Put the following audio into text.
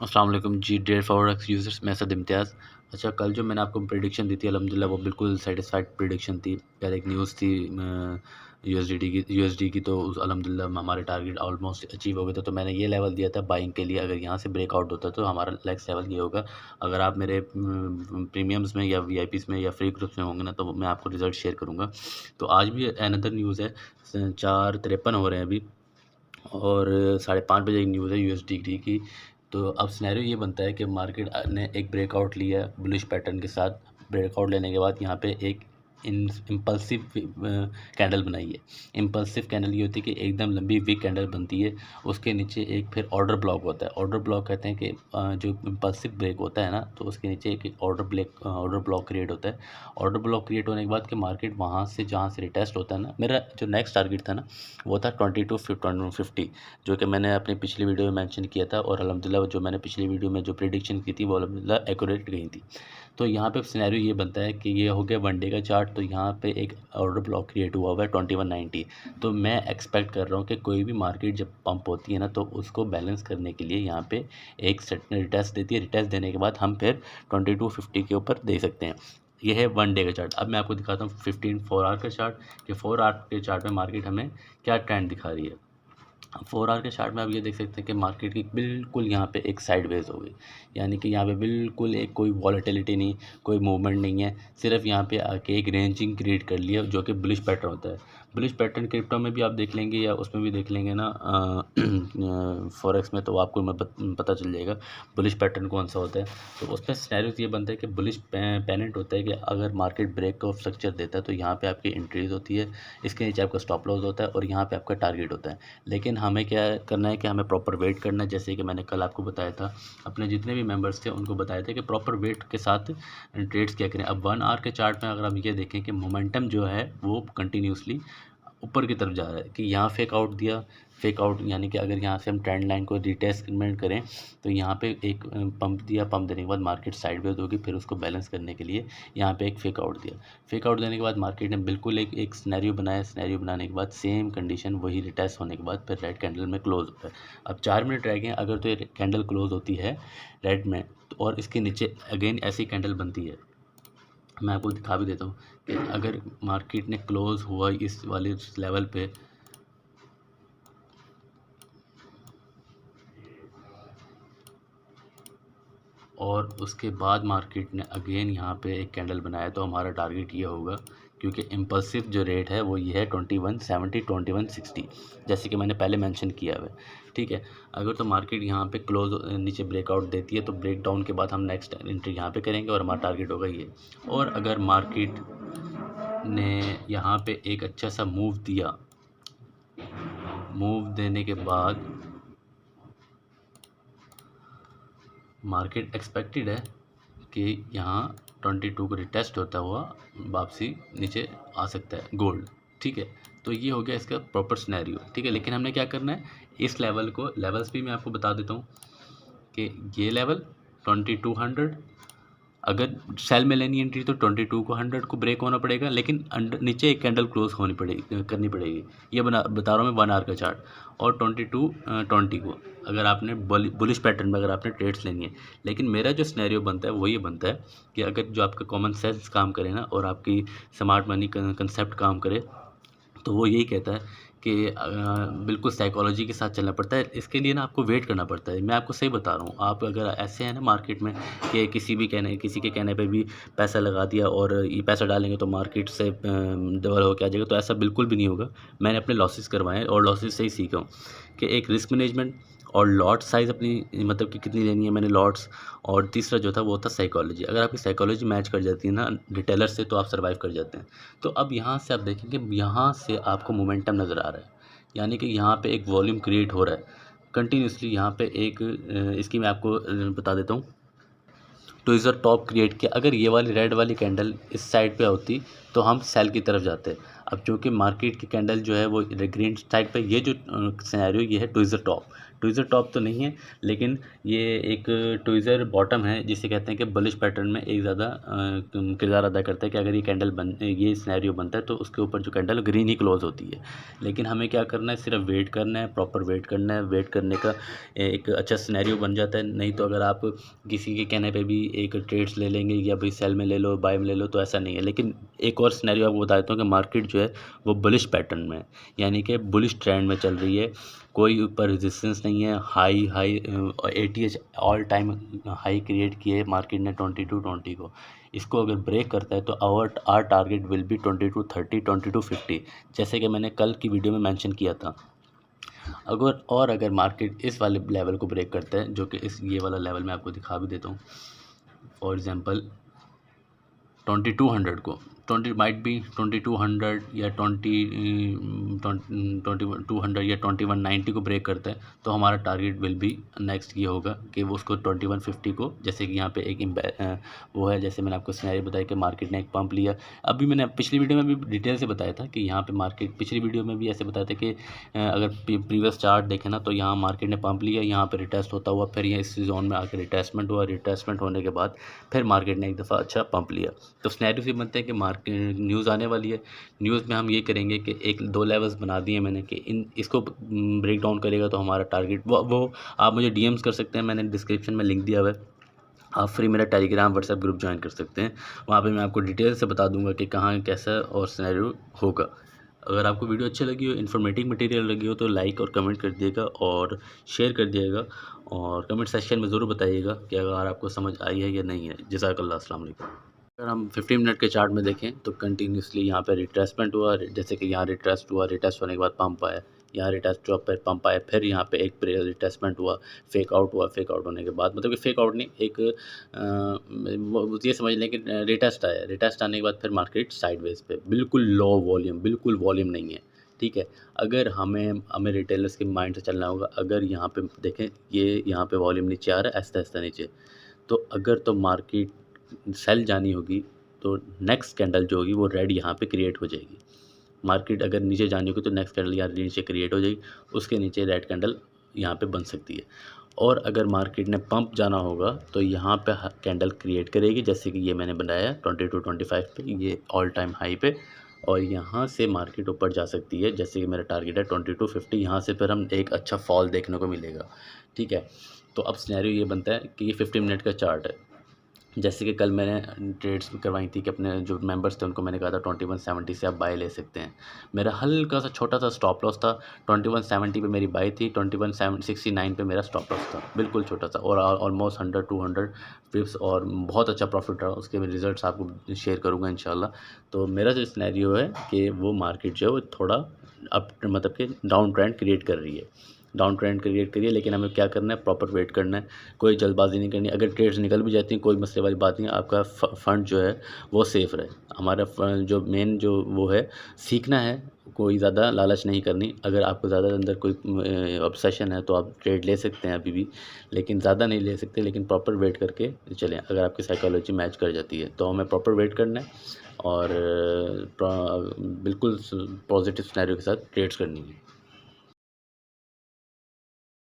अस्सलाम वालेकुम जी dare forex users, मैं असद इम्तियाज़। अच्छा, कल जो मैंने आपको प्रेडिक्शन दी थी अल्हम्दुलिल्लाह वो बिल्कुल सेटिस्फाइड प्रेडिक्शन थी। कल एक न्यूज़ थी यूएसडी की, तो उस अल्हम्दुलिल्लाह हमारे टारगेट ऑलमोस्ट अचीव हो गए थे। तो मैंने ये लेवल दिया था बाइंग के लिए, अगर यहाँ से ब्रेकआउट होता तो हमारा नेक्स्ट लेवल ये होगा। अगर आप मेरे प्रीमियम्स में या वीआईपीज़ में या फ्री ग्रुप्स में होंगे ना, तो मैं आपको रिज़ल्ट शेयर करूँगा। तो आज भी अनदर न्यूज़ है, 4:53 हो रहे हैं अभी, और 5:30 बजे एक न्यूज़ है यूएसडी की। तो अब सिनेरियो ये बनता है कि मार्केट ने एक ब्रेकआउट लिया बुलिश पैटर्न के साथ। ब्रेकआउट लेने के बाद यहाँ पे एक इम्पल्सिव कैंडल बनाई है। इम्पल्सिव कैंडल ये होती है कि एकदम लंबी वीक कैंडल बनती है, उसके नीचे एक फिर ऑर्डर ब्लॉक होता है। ऑर्डर ब्लॉक कहते हैं कि जो इम्पल्सिव ब्रेक होता है ना, तो उसके नीचे एक ऑर्डर ब्लॉक क्रिएट होता है। ऑर्डर ब्लॉक क्रिएट होने के बाद कि मार्केट वहाँ से जहाँ से रिटेस्ट होता है ना, मेरा जो नेक्स्ट टारगेट था ना वो था 2250, जो कि मैंने अपनी पिछली वीडियो में मेंशन किया था, और अल्हम्दुलिल्लाह जो मैंने पिछली वीडियो में जो प्रेडिक्शन की थी वो अल्हम्दुलिल्लाह एक्यूरेट गई थी। तो यहाँ पे सिनेरियो ये बनता है कि ये हो गया वन डे का चार्ट, तो यहाँ पे एक ऑर्डर ब्लॉक क्रिएट हुआ हुआ है 2190। तो मैं एक्सपेक्ट कर रहा हूँ कि कोई भी मार्केट जब पंप होती है ना, तो उसको बैलेंस करने के लिए यहाँ पे एक सेट रिटेस्ट देती है। रिटेस्ट देने के बाद हम फिर 2250 के ऊपर दे सकते हैं। ये है वन डे का चार्ट। अब मैं आपको दिखाता हूँ 4 आवर का चार्ट, कि 4 आवर के चार्ट में मार्केट हमें क्या ट्रेंड दिखा रही है। 4 आवर के चार्ट में आप ये देख सकते हैं कि मार्केट की बिल्कुल यहाँ पे एक साइडवेज हो गई, यानी कि यहाँ पे बिल्कुल एक कोई वॉलेटिलिटी नहीं, कोई मूवमेंट नहीं है। सिर्फ यहाँ पे आके एक रेंजिंग क्रिएट कर लिया, जो कि बुलिश पैटर्न होता है। बुलिश पैटर्न क्रिप्टो में भी आप देख लेंगे या उसमें भी देख लेंगे ना, फॉरेक्स में, तो आपको पता चल जाएगा बुलिश पैटर्न कौन सा होता है। तो उसमें सिनेरियो ये बनता है कि बुलिश पेनेंट होता है कि अगर मार्केट ब्रेक ऑफ स्ट्रक्चर देता है तो यहाँ पे आपकी एंट्रीज होती है, इसके नीचे आपका स्टॉप लॉस होता है, और यहाँ पे आपका टारगेट होता है। लेकिन हमें क्या करना है कि हमें प्रॉपर वेट करना है, जैसे कि मैंने कल आपको बताया था, अपने जितने भी मेंबर्स थे उनको बताया था कि प्रॉपर वेट के साथ ट्रेड्स क्या करें। अब 1 आवर के चार्ट में अगर आप ये देखें कि मोमेंटम जो है वो कंटिन्यूसली ऊपर की तरफ जा रहा है, कि यहाँ फेक आउट दिया, फेक आउट यानी कि अगर यहाँ से हम ट्रेंड लाइन को रिटेस्टमेंट करें, तो यहाँ पे एक पंप दिया, पंप देने के बाद मार्केट साइडवेज होगी, फिर उसको बैलेंस करने के लिए यहाँ पे एक फेक आउट दिया। फेक आउट देने के बाद मार्केट ने बिल्कुल एक सिनेरियो बनाया। सिनेरियो बनाने के बाद सेम कंडीशन वही रिटेस्ट होने के बाद फिर रेड कैंडल में क्लोज होता है। अब 4 मिनट रह गए, अगर तो ये कैंडल क्लोज होती है रेड में, तो और इसके नीचे अगेन ऐसी कैंडल बनती है, मैं आपको दिखा भी देता हूँ कि अगर मार्केट ने क्लोज हुआ इस वाले लेवल पे, और उसके बाद मार्केट ने अगेन यहाँ पे एक कैंडल बनाया, तो हमारा टारगेट ये होगा, क्योंकि इम्पल्सिव जो रेट है वो ये है 2170 2160, जैसे कि मैंने पहले मेंशन किया हुआ है। ठीक है, अगर तो मार्केट यहाँ पे क्लोज नीचे ब्रेकआउट देती है, तो ब्रेक डाउन के बाद हम नेक्स्ट एंट्री यहाँ पे करेंगे और हमारा टारगेट होगा ये। और अगर मार्केट ने यहाँ पे एक अच्छा सा मूव दिया, मूव देने के बाद मार्केट एक्सपेक्टेड है कि यहाँ 22 को रिटेस्ट होता हुआ वापसी नीचे आ सकता है गोल्ड। ठीक है, तो ये हो गया इसका प्रॉपर सिनेरियो। ठीक है, लेकिन हमने क्या करना है, इस लेवल को, लेवल्स भी मैं आपको बता देता हूँ कि ये लेवल 2200, अगर सेल में लेनी एंट्री तो 22 को 100 को ब्रेक होना पड़ेगा, लेकिन अंडर नीचे एक कैंडल क्लोज होनी पड़ेगी, करनी पड़ेगी। ये बता रहा हूँ मैं 1 आवर का चार्ट। और 2220 को अगर आपने बुलिश पैटर्न में अगर आपने ट्रेड्स लेनी है। लेकिन मेरा जो सिनेरियो बनता है वो ये बनता है कि अगर जो आपका कॉमन सेंस काम करे ना, और आपकी स्मार्ट मनी कंसेप्ट काम करे, तो वो यही कहता है कि बिल्कुल साइकोलॉजी के साथ चलना पड़ता है। इसके लिए ना आपको वेट करना पड़ता है। मैं आपको सही बता रहा हूँ, आप अगर ऐसे हैं ना मार्केट में कि किसी के कहने पे भी पैसा लगा दिया और ये पैसा डालेंगे तो मार्केट से डबल होकर आ जाएगा, तो ऐसा बिल्कुल भी नहीं होगा। मैंने अपने लॉसेस करवाए हैं और लॉसेस से ही सीखा हूँ कि एक रिस्क मैनेजमेंट और लॉट साइज़ अपनी, मतलब कि कितनी लेनी है मैंने लॉट्स, और तीसरा जो था वो था साइकोलॉजी। अगर आपकी साइकोलॉजी मैच कर जाती है ना रिटेलर से, तो आप सर्वाइव कर जाते हैं। तो अब यहाँ से आप देखेंगे, यहाँ से आपको मोमेंटम नज़र आ रहा है, यानी कि यहाँ पे एक वॉल्यूम क्रिएट हो रहा है कंटिन्यूसली। यहाँ पे एक इसकी मैं आपको बता देता हूँ, तो इज़र टॉप क्रिएट किया। अगर ये वाली रेड वाली कैंडल इस साइड पे होती तो हम सेल की तरफ जाते। अब चूँकि मार्केट की कैंडल जो है वो ग्रीन साइड पे, ये जो सिनेरियो ये है ट्विज़र टॉप। ट्विज़र टॉप तो नहीं है, लेकिन ये एक ट्विज़र बॉटम है जिसे कहते हैं कि बुलिश पैटर्न में एक ज़्यादा किरदार अदा करता है कि अगर ये सिनेरियो बनता है तो उसके ऊपर जो कैंडल ग्रीन ही क्लोज होती है। लेकिन हमें क्या करना है, सिर्फ वेट करना है, प्रॉपर वेट करना है। वेट करने का एक अच्छा सिनेरियो बन जाता है। नहीं तो अगर आप किसी के कहने पे भी एक ट्रेड्स ले लेंगे या भाई सेल में ले लो, बाय में ले लो, तो ऐसा नहीं है। लेकिन एक और सिनेरियो आपको बता देता हूँ कि मार्केट जो है वो बुलिश पैटर्न में है, यानी कि बुलिश ट्रेंड में चल रही है। कोई ऊपर रेजिस्टेंस नहीं है। High high ATH all time high create किए है मार्केट ने 2220 को। इसको अगर ब्रेक करता है तो आवर टारगेट विल बी 2230, 2250, जैसे कि मैंने कल की वीडियो में मेंशन किया था। अगर मार्केट इस वाले लेवल को ब्रेक करता है, जो कि ये वाला लेवल मैं आपको दिखा भी देता हूँ, फॉर एग्जांपल 2200 को, 20 माइट बी 2200 या 2200 या 2190 को ब्रेक करता है तो हमारा टारगेट विल बी नेक्स्ट ये होगा कि वो उसको 2150 को, जैसे कि यहाँ पे एक वो है, जैसे मैंने आपको सिनेरियो बताया कि मार्केट ने एक पंप लिया। अभी मैंने पिछली वीडियो में भी डिटेल से बताया था कि यहाँ पे मार्केट, पिछली वीडियो में भी ऐसे बताया था कि अगर प्रीवियस चार्ट देखें ना तो यहाँ मार्केट ने पंप लिया, यहाँ पर रिटेस्ट होता हुआ फिर यहाँ इस जोन में आकर रिटेस्टमेंट हुआ। रिटेस्टमेंट होने के बाद फिर मार्केट ने एक दफ़ा अच्छा पंप लिया। तो सिनेरियो से बनते हैं कि मार्केट न्यूज़ आने वाली है। न्यूज़ में हम ये करेंगे कि एक 2 लेवल्स बना दिए मैंने कि इसको ब्रेक डाउन करेगा तो हमारा टारगेट वो आप मुझे DMs कर सकते हैं, मैंने डिस्क्रिप्शन में लिंक दिया हुआ है। आप फ्री मेरा टेलीग्राम व्हाट्सएप ग्रुप ज्वाइन कर सकते हैं। वहाँ पे मैं आपको डिटेल से बता दूंगा कि कहाँ कैसा और सिनेरियो होगा। अगर आपको वीडियो अच्छी लगी हो, इन्फॉर्मेटिव मटेरियल लगी हो, तो लाइक और कमेंट कर दिएगा और शेयर कर दिएगा और कमेंट सेक्शन में ज़रूर बताइएगा कि अगर आपको समझ आई है या नहीं है। जज़ाकल्लाह, अस्सलाम वालेकुम। अगर हम 15 मिनट के चार्ट में देखें तो कंटिन्यूसली यहाँ पे रिट्रेसमेंट हुआ, जैसे कि यहाँ रिट्रेस्ट हुआ, रिट्रेस्ट होने के बाद पंप आया, यहाँ रिट्रेस्ट हुआ, फिर पंप आया, फिर यहाँ पे एक रिट्रेसमेंट हुआ, फेक आउट हुआ, फेक आउट होने के बाद, मतलब कि फेक आउट नहीं, एक ये समझ लें कि रिटेस्ट आया, रिटेस्ट आने के बाद फिर मार्केट साइडवेज पे, बिल्कुल लो वॉल्यूम, बिल्कुल वॉल्यूम नहीं है। ठीक है, अगर हमें रिटेलर्स के माइंड से चलना होगा। अगर यहाँ पे देखें, ये यहाँ पे वॉल्यूम नीचे आ रहा है, आहिस्ता आहिस्ता नीचे, तो अगर तो मार्केट सेल जानी होगी तो नेक्स्ट कैंडल जो होगी वो रेड यहाँ पे क्रिएट हो जाएगी। मार्केट अगर नीचे जानी होगी तो नेक्स्ट कैंडल यहाँ नीचे क्रिएट हो जाएगी, उसके नीचे रेड कैंडल यहाँ पे बन सकती है। और अगर मार्केट ने पंप जाना होगा तो यहाँ पे कैंडल क्रिएट करेगी, जैसे कि ये मैंने बनाया 2225 पे, ये ऑल टाइम हाई पे, और यहाँ से मार्केट ऊपर जा सकती है, जैसे कि मेरा टारगेट है 2250। यहाँ से फिर हम एक अच्छा फॉल देखने को मिलेगा। ठीक है, तो अब सिनेरियो ये बनता है कि ये 15 मिनट का चार्ट है। जैसे कि कल मैंने ट्रेड्स करवाई थी कि अपने जो मेंबर्स थे उनको मैंने कहा था 2170 से आप बाय ले सकते हैं। मेरा हल्का सा छोटा सा स्टॉप लॉस था, 2170 पे मेरी बाय थी, 2169 पे मेरा स्टॉप लॉस था, बिल्कुल छोटा सा, और ऑलमोस्ट 100-200 पिप्स, और बहुत अच्छा प्रॉफिट रहा। उसके मैं रिजल्ट्स आपको शेयर करूँगा इंशाल्लाह। तो मेरा जो सिनेरियो है कि वो मार्केट जो है वो थोड़ा अप, मतलब कि डाउन ट्रेंड क्रिएट कर रही है, डाउन ट्रेंड क्रिएट करिए। लेकिन हमें क्या करना है, प्रॉपर वेट करना है, कोई जल्दबाजी नहीं करनी। अगर ट्रेड्स निकल भी जाती हैं कोई मसले वाली बात नहीं है, आपका फंड जो है वो सेफ़ रहे। हमारा जो मेन जो वो है, सीखना है, कोई ज़्यादा लालच नहीं करनी। अगर आपको ज़्यादा अंदर कोई ऑब्सेशन है तो आप ट्रेड ले सकते हैं अभी भी, लेकिन ज़्यादा नहीं ले सकते, लेकिन प्रॉपर वेट करके चलें। अगर आपकी साइकोलॉजी मैच कर जाती है तो हमें प्रॉपर वेट करना है और बिल्कुल पॉजिटिव सिनेरियो के साथ ट्रेड्स करनी है।